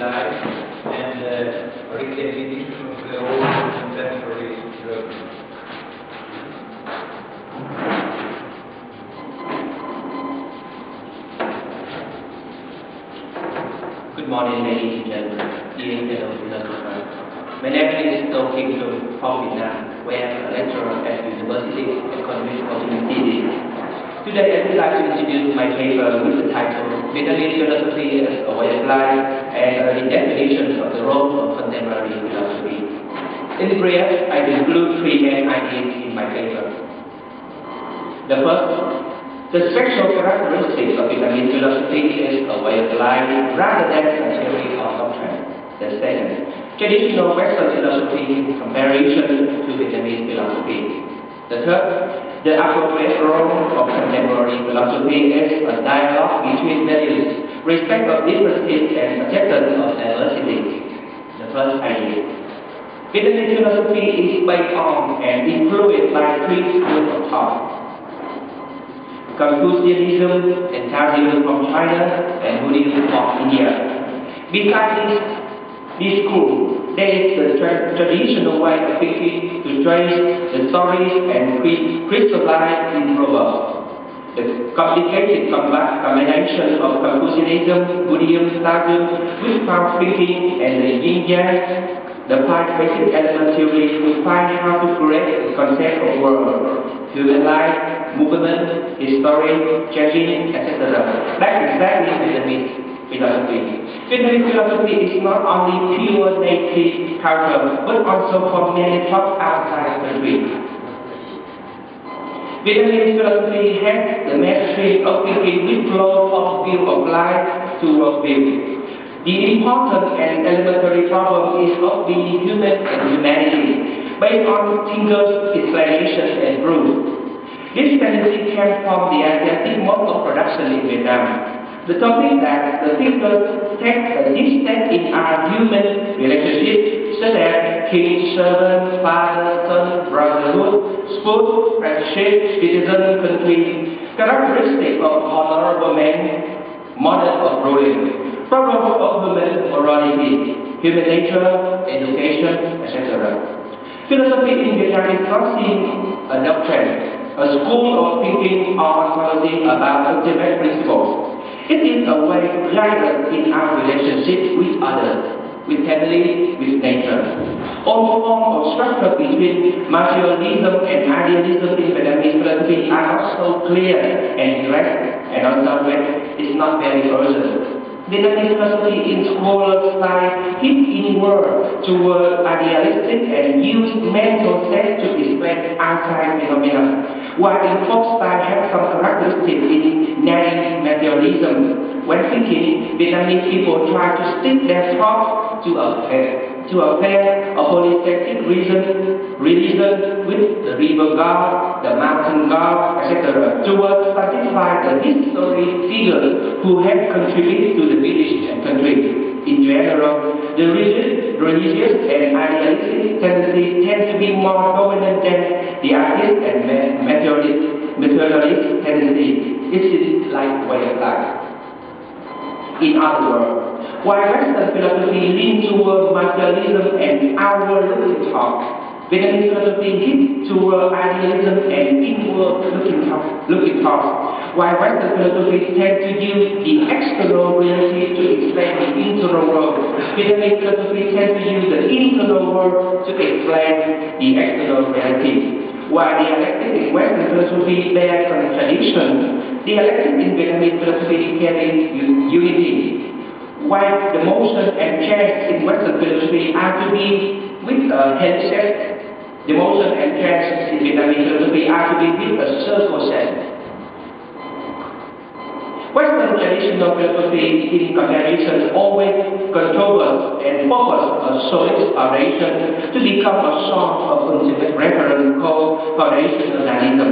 life and redefinition of the old contemporary work. Good morning, ladies and gentlemen, dear fellow philosophers. My name is Kiên Trung from Vietnam, where I am a lecturer at University Economic Opportunity. Today I would like to introduce my paper with the title Vietnamese Philosophy as a Way of Life and a Redefinition of the Role of Contemporary Philosophy. In brief, I include three main ideas in my paper. The first, the special characteristics of Vietnamese philosophy is a way of life rather than a theory or doctrine. The second, traditional Western philosophy in comparison to Vietnamese philosophy. The third, the appropriate role of contemporary philosophy is a dialogue between values, respect of differences, and acceptance of diversity. The first idea. Vietnamese philosophy is based on and influenced by three schools of thought: Confucianism and Taoism from China, and Buddhism from India. Besides this school, there is the traditional way of thinking to trace the stories and crystallize in proverbs. The complicated combination of Confucianism, Buddhism, Taoism, witchcraft thinking, and the yin-yang, the five basic element theory, we find how to create the concept of world, human life, movement, history, changing, etc. That's exactly Vietnamese philosophy. Vietnamese philosophy is not only pure native culture, but also from many top outside countries. Vietnamese philosophy has the mastery of thinking with flow from view of life to worldview. The important and elementary problem is of being human and humanity, based on thinkers' explanation and proof. This tendency came from the Asiatic mode of production in Vietnam. The topic that the thinkers take a deep step in are human relationships, such as king, servant, father, son, brotherhood, spouse, friendship, citizen, country, characteristic of honorable men, model of ruling, problems of human morality, human nature, education, etc. Philosophy in Vietnam is not seen a doctrine, a school of thinking or ontology about ultimate principles. It is a way to guide us in our relationship with others, with family, with nature. All forms of structure between materialism and idealism in Vietnamese philosophy are not so clear and direct, and on some way it's not very urgent. Vietnamese philosophy in scholar style hit inward toward idealistic and use mental sense to explain outside phenomena, while in folk style have some characteristics in naive materialism. When thinking, Vietnamese people try to stick their thoughts to a holistic religion with the river god, the mountain god, etc., to satisfy the historic figures who have contributed to the village and country. In general, the religious and idealistic tendencies tend to be more dominant than the artist and materialist tendency. It is like way of life. In other words, while Western philosophy leans toward materialism and outward-looking thought, Vietnamese philosophy leans toward idealism and inward-looking thought, while Western philosophy tends to use the external reality to explain the internal world. Vietnamese philosophy tends to use the internal world to explain the external reality. While dialectic in Western philosophy bears contradiction, dialectic in Vietnamese philosophy carries unity. While the motion and change in Western philosophy are to be with a head shape, the motion and change in Vietnamese philosophy are to be with a circle shape. Western traditional philosophy in comparison always controls and focuses on solid foundation to become a sort of ultimate reference called foundationalism.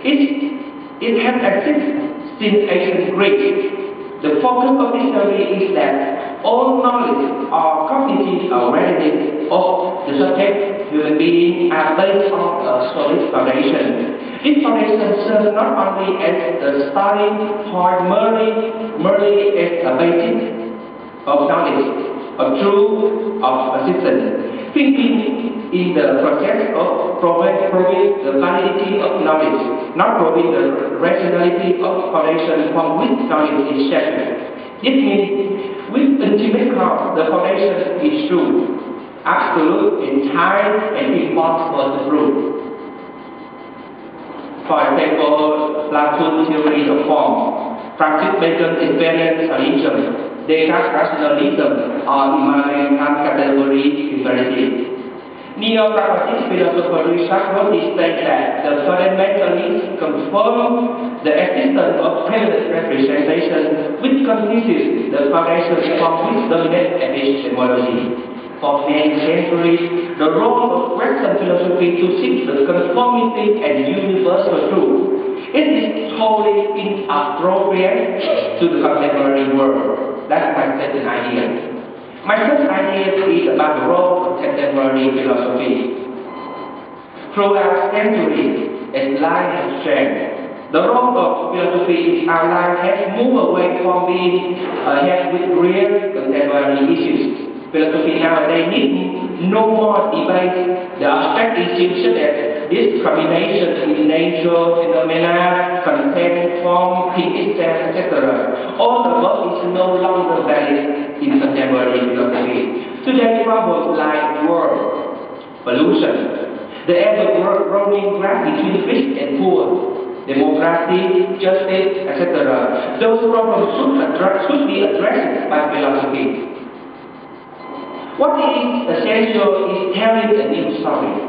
It has existed since ancient Greece. The focus of this theory is that all knowledge or cognitive awareness of the subject, human being, are based on a solid foundation. This foundation serves not only as the starting point, merely as a basis of knowledge, a truth of existence. Thinking in the process of proving the validity of knowledge, not proving the rationality of foundation from which knowledge is shaped. It means, with intimate cause, the foundation is true, absolute, entire, and impossible to prove. For example, Plato's theory of form, Francis Bacon's experientialism, Descartes' rationalism, or Immanuel Kant's category imperative. Neo-pragmatic philosopher Richard Rorty states that the fundamentalists confirm the existence of permanent representation, which constitutes the foundation from which dominates epistemology. For many centuries, the role of Western philosophy to seek the conformity and universal truth. It is totally inappropriate to the contemporary world. That's my second idea. My first idea is about the role of contemporary philosophy. Throughout centuries, as life has changed, the role of philosophy in our life has moved away from being ahead with real contemporary issues. Philosophy nowadays needs no more debate the abstract issues such as discrimination in nature, phenomena, content, form, thing itself, etc. All the above is no longer valid in contemporary philosophy. Today, problems like war, pollution, the ever-growing gap between rich and poor, democracy, justice, etc. Those problems should be addressed by philosophy. What is essential is telling a new story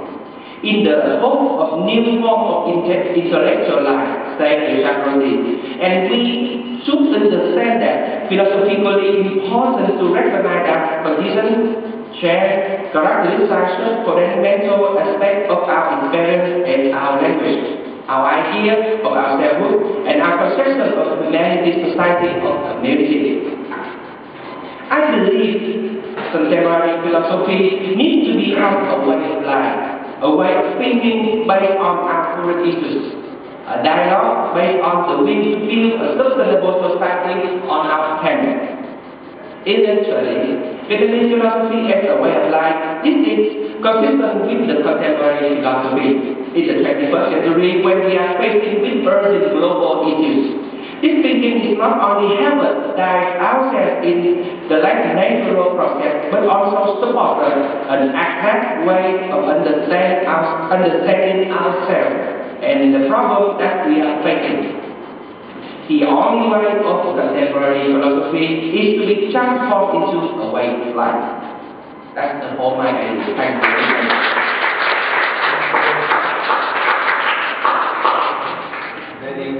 in the hope of new form of intellectual life, said Richard Rorty. And we should understand that philosophically important to recognize that conditions, change, characteristics, fundamental aspects of our experience and our language, our idea of our selfhood, and our conception of humanity, society, of community. I believe contemporary philosophy needs to become a way of life, a way of thinking based on our current issues, a dialogue based on the will to build a sustainable society on our planet. Eventually, Vietnamese philosophy as a way of life, this is consistent with the contemporary philosophy in the 21st century when we are facing with urgent global issues. This thinking is not only help us dive ourselves in the natural process, but also support an active way of understanding ourselves and the problem that we are facing. The only way of contemporary philosophy is to be transformed into a way of life. That's the whole my idea. Thank you. Very